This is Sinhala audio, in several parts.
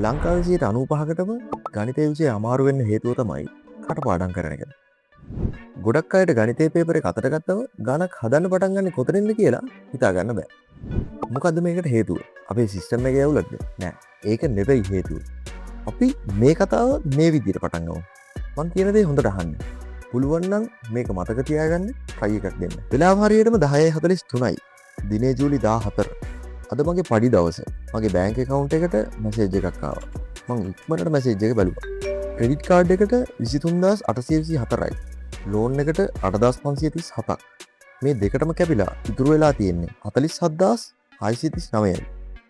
ලංකාවේ 95%කටම ගණිතය විෂය අමාරු වෙන්න හේතුව තමයි කටපාඩම් කරන එක. ගොඩක් අයට ගණිතයේ පේපර් එක අතට ගත්තම ගණක් හදන්න පටන් ගන්න කොතනින්ද කියලා හිතා ගන්න බෑ. මොකද්ද මේකට හේතුව? අපේ සිස්ටම් එකේ ඇවුලක්ද? නෑ. ඒක නෙවෙයි හේතුව. අපි මේ කතාව මේ විදිහට පටන් ගමු. මම කියන දේ හොඳට අහන්න. පුළුවන් නම් මේක මතක තියාගන්න try එකක් දෙන්න. වෙලාව හරියටම 10:43යි. දිනේ ජූලි 14. අද මගේ පඩි දවස. මගේ බැංක් account එකට මැසේජ් එකක් ආවා. මම ඉක්මනට මැසේජ් එක බැලුවා. ක්‍රෙඩිට් කාඩ් එකට 23824යි. ලෝන් එකට 8537ක්. මේ දෙකටම කැපිලා ඉතුරු වෙලා තියෙන්නේ 47639යි.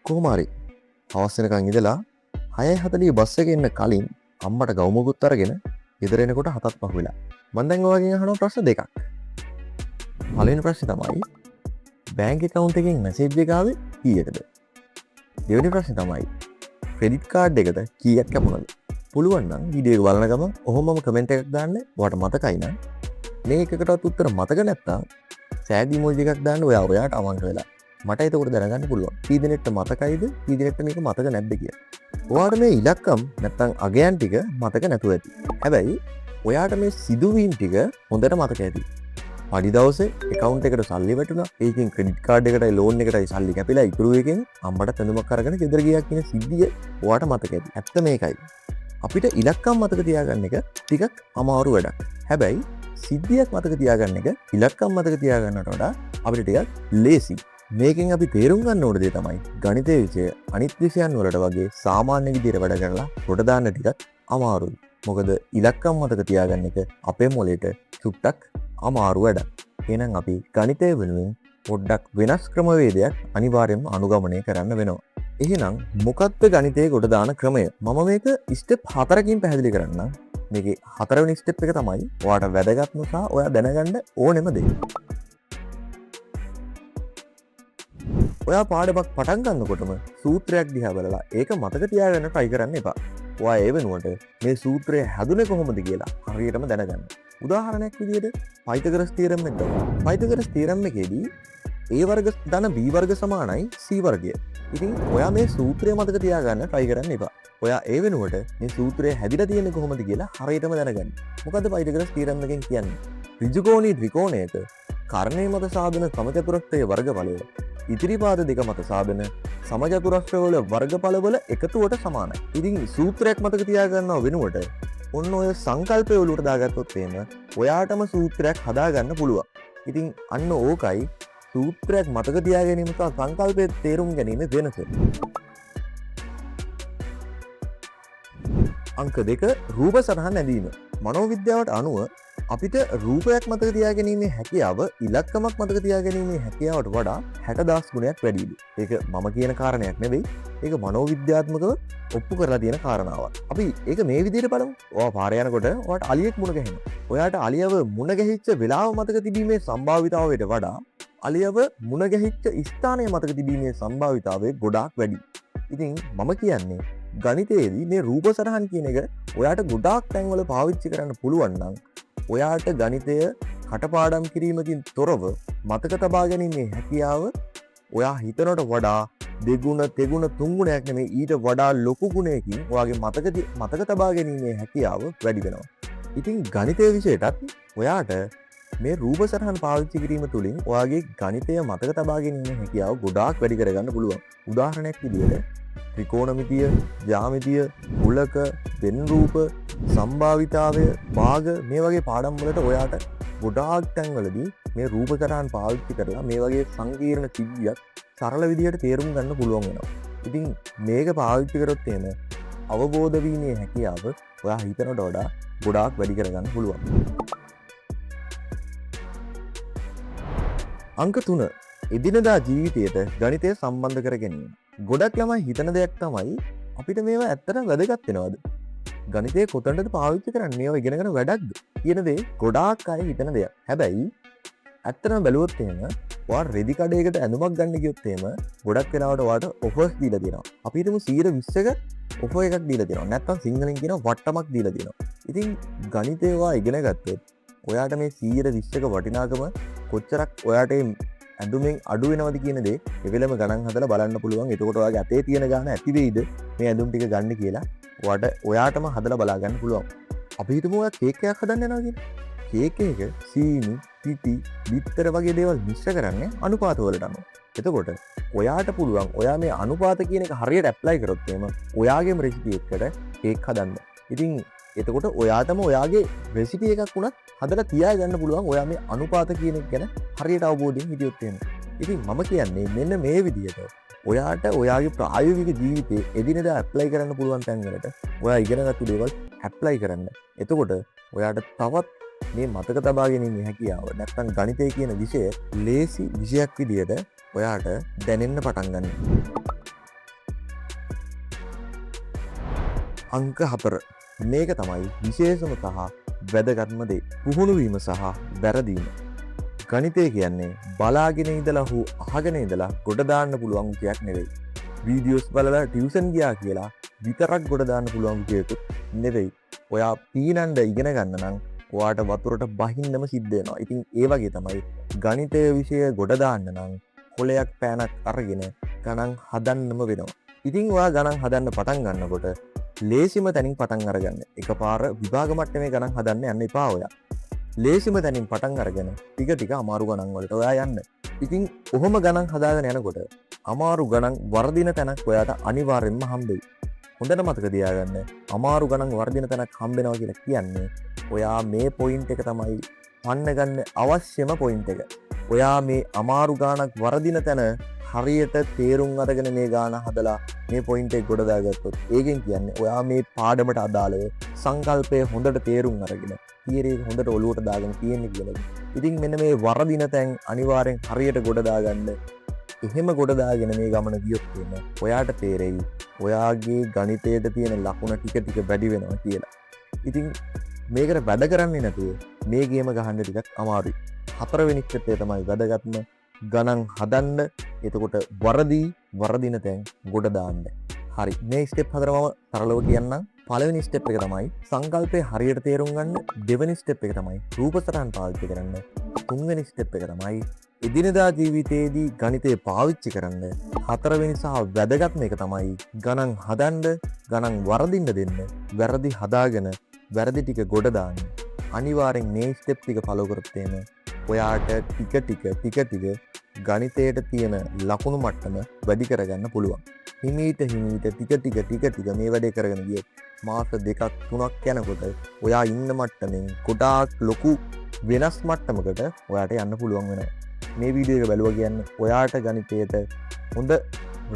කොහොම හරි හවස් වෙනකන් ඉඳලා 6:40 බස් එකේ එන්න කලින් අම්මට ගවුමකුත් අරගෙන ගෙදර එනකොට 7ක් පහ වෙලා. මම දැන් ඔයගෙන් අහන ප්‍රශ්න දෙකක්. පළවෙනි ප්‍රශ්නේ තමයි බැංක් account එකෙන් මැසේජ් එක ආවේ කීයටද? දෙවෙනි ප්‍රශ්නේ තමයි ක්‍රෙඩිට් කාඩ් එකට කීයක් කැපුණාද? පුළුවන් නම් වීඩියෝ එක බලන ගමන් ඔහොමම කමෙන්ට් එකක් දාන්න. ඔයාලට මතකයි නම් මේකකටවත් උත්තර මතක නැත්තම් සෑග් ඉමෝජි එකක් දාන්න ඔයාට අවංක වෙලා. මට එතකොට දැනගන්න පුළුවන් කී දෙනෙක්ට මතකයිද කී දෙනෙක්ට මේක මතක නැද්ද කියලා. ඔයාට මේ ඉලක්කම් නැත්තම් අගයන් ටික මතක නැතුව ඇති. හැබැයි ඔයාට මේ සිදුවීම් ටික හොඳට මතක ඇති. පඩි දවසේ account එකට සල්ලි වැටුණා. ඒකෙන් ක්‍රෙඩිට් කාඩ් එකටයි ලෝන් එකටයි සල්ලි කැපිලා ඉතුරු එකෙන් අම්මට තැඳුමක් අරගෙන ගෙදර ගියා කියන සිද්ධිය ඔයාට මතක ඇති. ඇත්ත මේකයි. අපිට ඉලක්කම් මතක තියාගන්න එක ටිකක් අමාරු වැඩක්. හැබැයි සිද්ධියක් මතක තියාගන්න එක ඉලක්කම් මතක තියාගන්නට වඩා අපිට ටිකක් ලේසි. මේකෙන් අපි තේරුම් ගන්න ඕන දේ තමයි ගණිතය විෂය අනිත් විෂයන් වලට වගේ සාමාන්‍ය විදිහට වැඩ කරලා කොට දාන්න ටිකක් අමාරුයි. මොකද ඉලක්කම් මතක තියාගන්න එක අපේ මොළේට චුට්ටක් අමාරු වැඩක්. එහෙනම් අපි ගණිතය වෙනුවෙන් පොඩ්ඩක් වෙනස් ක්‍රමවේදයක් අනිවාර්යයෙන්ම අනුගමනය කරන්න වෙනවා. එහෙනම් මොකක්ද ගණිතයේ කොට දාන ක්‍රමය? මම මේක ස්ටෙප් 4කින් පැහැදිලි කරන්නම්. මේකේ 4වෙනි ස්ටෙප් එක තමයි ඔයාට වැදගත්ම සහ ඔයා දැනගන්න ඕනෙම දේ. ඔයා පාඩමක් පටන් ගන්නකොටම සූත්‍රයක් දිහා බලලා ඒක මතක තියාගන්න try කරන්න එපා. ඔයා ඒ වෙනුවට මේ සූත්‍රය හැදුනේ කොහොමද කියලා හරියටම දැනගන්න. උදාහරණයක් විදිහට පයිතගරස් තියරම් එක ගමු. පයිතගරස් තියරම් එකේදී a වර්ග ධන b වර්ග සමානයි c වර්ගය. ඉතින් ඔයා මේ සූත්‍රය මතක තියාගන්න try කරන්න එපා. ඔයා ඒ වෙනුවට මේ සූත්‍රය හැදිලා තියෙන්නේ කොහොමද කියලා හරියටම දැනගන්න. මොකද්ද පයිතගරස් තියරම් එකෙන් කියන්නේ? ඍජුකෝණී ත්‍රිකෝණයක කර්ණය මත සාධන සමචතුරස්‍රයේ වර්ගඵලය ඉතිරිපාද දෙක මත සාධන සමචතුරස්‍රවල වර්ගඵලවල එකතුවට සමානයි. ඉතින් සූත්‍රයක් මතක තියාගන්නව වෙනුවට ඔන්න ඔය සංකල්පය ඔලුවට දාගත්තොත් එහෙම ඔයාටම සූත්‍රයක් හදාගන්න පුළුවන්. ඉතින් අන්න ඕකයි සූත්‍රයක් මතක තියා ගැනීම සහ සංකල්පයේ තේරුම් ගැනීම වෙනස. අංක 2 රූප සටහන් ඇඳීම. මනෝවිද්‍යාවට අනුව අපිට රූපයක් මතක තියාගැනීමේ හැකියාව ඉලක්කමක් මතක තියාගැනීමේ හැකියාවට වඩා 60,000 ගුණයක් වැඩිලු. ඒක මම කියන කාරණයක් නෙවෙයි. ඒක මනෝවිද්‍යාත්මකව ඔප්පු කරලා තියෙන කාරණාවක්. අපි ඒක මේ විදිහට බලමු. ඔයා පාරේ යනකොට ඔයාට අලියෙක් මුණ ගැහෙනවා. ඔයාට අලියව මුණ ගැහිච්ච වෙලාව මතක තිබීමේ සම්භාවිතාවයට වඩා අලියව මුණ ගැහිච්ච ස්ථානය මතක තිබීමේ සම්භාවිතාවය ගොඩාක් වැඩි. ඉතින් මම කියන්නේ ගණිතයේදී මේ රූප සටහන් කියන එක ඔයාට ගොඩාක් තැන්වල පාවිච්චි කරන්න පුළුවන් නම් ඔයාට ගණිතය කටපාඩම් කිරීමකින් තොරව මතක තබා ගැනීමේ හැකියාව ඔයා හිතනට වඩා දෙගුණ තෙගුණ තුන්ගුණයක් නෙමෙයි ඊට වඩා ලොකු ගුණයකින් ඔයාගේ මතක තබා ගැනීමේ හැකියාව වැඩි වෙනවා. ඉතින් ගණිතය විෂයටත් ඔයාට මේ රූප සටහන් පාවිච්චි කිරීම තුළින් ඔයාගේ ගණිතය මතක තබා ගැනීමේ හැකියාව ගොඩාක් වැඩි කරගන්න පුළුවන්. උදාහරණයක් විදිහට ත්‍රිකෝණමිතිය, ජ්‍යාමිතිය, කුලක, වෙන් රූප, සම්භාවිතාවය, භාග මේ වගේ පාඩම් වලට ඔයාට ගොඩාක් තැන්වලදී මේ රූප සටහන් පාවිච්චි කරලා මේ වගේ සංකීර්ණ සිද්ධියක් සරල විදිහට තේරුම් ගන්න පුළුවන් වෙනවා. ඉතින් මේක පාවිච්චි කරොත් එහෙම අවබෝධ වීමේ හැකියාව ඔයා හිතනට වඩා ගොඩාක් වැඩි කරගන්න පුළුවන්. අංක 3 එදිනදා ජීවිතයට ගණිතය සම්බන්ධ කර ගැනීම. ගොඩක් ළමයි හිතන දෙයක් තමයි අපිට මේවා ඇත්තට වැදගත් වෙනවද? ගණිතය කොතනද පාවිච්චි කරන්නේ? මේවා ඉගෙනගෙන වැඩක්ද කියන දේ ගොඩාක් අය හිතන දෙයක්. හැබැයි ඇත්තටම බැලුවොත් එහෙම ඔයා රෙදි කඩේකට ඇඳුමක් ගන්න ගියොත් එහෙම ගොඩක් වෙලාවට ඔයාට ඔෆර්ස් දීලා තියෙනවා. අපි හිතමු 120ක ඔෆර් එකක් දීලා තියෙනවා. නැත්නම් සිංහලෙන් කියන වට්ටමක් දීලා තියෙනවා. ඉතින් ගණිතය ඔයා ඉගෙන ගත්තොත් ඔයාට මේ 120ක වටිනාකම කොච්චරක් ඔයාට ඇඳුමෙන් අඩු වෙනවද කියන දේ එවෙලම ගණන් හදලා බලන්න පුළුවන්. එතකොට ඔයාගේ අතේ තියෙන ගාන ඇති වෙයිද මේ ඇඳුම් ටික ගන්න කියලා ඔයාටම හදලා බලා ගන්න පුළුවන්. අපි හිතමු ඔයා කේක් එකක් හදන්න යනවා කියලා. කේක් එක සීනි, පිටි, බිත්තර වගේ දේවල් මිශ්‍ර කරන්නේ අනුපාත වලට අනුව. එතකොට ඔයාට පුළුවන් ඔයා මේ අනුපාත කියන එක හරියට ඇප්ලයි කරොත් එහෙම ඔයාගේම රෙසිපි එකකට කේක් හදන්න. ඉතින් එතකොට ඔයාටම ඔයාගේ රෙසිපි එකක් වුණත් හදලා තියාගන්න පුළුවන් ඔයා මේ අනුපාත කියන එක ගැන හරියට අවබෝධයෙන් හිටියොත් එහෙම. ඉතින් මම කියන්නේ මෙන්න මේ විදිහට ඔයාට ඔයාගේ ප්‍රායෝගික ජීවිතේ එදිනෙදා ඇප්ලයි කරන්න පුළුවන් තැන් වලට ඔයා ඉගෙනගත්තු දේවල් ඇප්ලයි කරන්න. එතකොට ඔයාට තවත් මේ මතක තබා ගැනීමේ හැකියාව නැත්නම් ගණිතය කියන විෂය ලේසි විෂයක් විදිහට ඔයාට දැනෙන්න පටන් ගන්නවා. අංක 4 මේක තමයි විශේෂම සහ වැදගත්ම දේ. පුහුණු වීම සහ වැරදීම. ගණිතය කියන්නේ බලාගෙන ඉඳලා හෝ අහගෙන ඉඳලා ගොඩ දාන්න පුළුවන් විෂයක් නෙවෙයි. වීඩියෝස් බලලා ටියුෂන් ගියා කියලා විතරක් ගොඩ දාන්න පුළුවන් විෂයකුත් නෙවෙයි. ඔයා පීනන්න ඉගෙන ගන්න නම් ඔයාට වතුරට බහින්නම සිද්ධ වෙනවා. ඉතින් ඒ වගේ තමයි ගණිතය විෂය ගොඩ දාන්න නම් කොලයක් පෑනක් අරගෙන ගණන් හදන්නම වෙනවා. ඉතින් ඔයා ගණන් හදන්න පටන් ගන්නකොට ලේසිම තැනින් පටන් අරගන්න. එකපාර විභාග මට්ටමේ ගණන් හදන්න යන්න එපා ඔයා. ලේසිම තැනින් පටන් අරගෙන ටික ටික අමාරු ගණන් වලට ඔයා යන්න. ඉතින් ඔහොම ගණන් හදාගෙන යනකොට අමාරු ගණන් වර්ධින තැනක් ඔයාට අනිවාර්යෙන්ම හම්බෙයි. හොඳට මතක තියාගන්න. අමාරු ගණන් වර්ධින තැනක් හම්බෙනවා කියලා කියන්නේ ඔයා මේ පොයින්ට් එක තමයි පන්න ගන්න අවශ්‍යම පොයින්ට් එක. ඔයා මේ අමාරු ගානක් වර්ධින තැන හරියට තේරුම් අරගෙන මේ ගාන හදලා මේ පොයින්ට් එක ගොඩ දාගත්තොත් ඒකෙන් කියන්නේ ඔයා මේ පාඩමට අදාළව සංකල්පය හොඳට තේරුම් අරගෙන තියරි එක හොඳට ඔලුවට දාගෙන තියෙන්නේ කියලා. ඉතින් මෙන්න මේ වර්ධින තැන් අනිවාර්යෙන් හරියට ගොඩ දාගන්න. එහෙම ගොඩ දාගෙන මේ ගමන ගියොත් එන්න ඔයාට තේරෙයි ඔයාගේ ගණිතයට තියෙන ලකුණ ටික ටික වැඩි වෙනවා කියලා. ඉතින් මේකට වැඩ කරන්නේ නැතුව මේ ගේම ගහන්න ටිකක් අමාරුයි. 4 වෙනි ස්ටෙප් එක තමයි වැදගත්ම. ගණන් හදන්න. එතකොට වරදින තැන් ගොඩ දාන්න. හරි. මේ ස්ටෙප් 4 මම සරලව කියන්නම්. පළවෙනි ස්ටෙප් එක තමයි සංකල්පය හරියට තේරුම් ගන්න. දෙවෙනි ස්ටෙප් එක තමයි රූප සටහන් පාවිච්චි කරන්න. තුන්වෙනි ස්ටෙප් එක තමයි එදිනෙදා ජීවිතයේදී ගණිතය පාවිච්චි කරන්න. හතරවෙනි සහ වැදගත්ම එක තමයි ගණන් හදන්න, ගණන් වරදින්න දෙන්න. වැරදි හදාගෙන වැරදි ටික ගොඩ දාන්න. අනිවාර්යෙන් මේ ස්ටෙප් ටික ෆලෝ කරොත් එහෙම ඔයාට ටික ගණිතයට තියෙන ලකුණු මට්ටම වැඩි කරගන්න පුළුවන්. හිමීට ටික මේ වැඩේ කරගෙන ගියොත් මාස 2ක් 3ක් යනකොට ඔයා ඉන්න මට්ටමින් ගොඩාක් ලොකු වෙනස් මට්ටමකට ඔයාට යන්න පුළුවන් වෙනවා. මේ වීඩියෝ එක බැලුවා කියන්නේ ඔයාට ගණිතයට හොඳ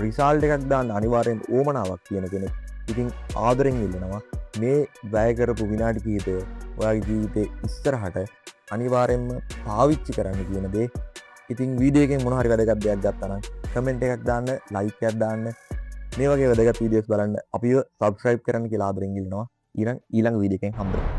රිසල්ට් එකක් දාන්න අනිවාර්යෙන් ඕමනාවක් තියෙන කෙනෙක්. ඉතින් ආදරෙන් ඉල්ලනවා මේ වැය කරපු විනාඩි කිහිපය ඔයාගේ ජීවිතේ ඉස්සරහට අනිවාර්යෙන්ම පාවිච්චි කරන්න කියන දේ. ඉතින් වීඩියෝ එකෙන් මොන හරි වැදගත් දෙයක් ගත්තා නම් කමෙන්ට් එකක් දාන්න, ලයික් එකක් දාන්න. මේ වගේ වැදගත් වීඩියෝස් බලන්න අපිව සබ්ස්ක්‍රයිබ් කරන්න කියලා ආදරෙන් ඉල්ලනවා. ඊළඟ වීඩියෝ එකෙන් හම්බෙමු.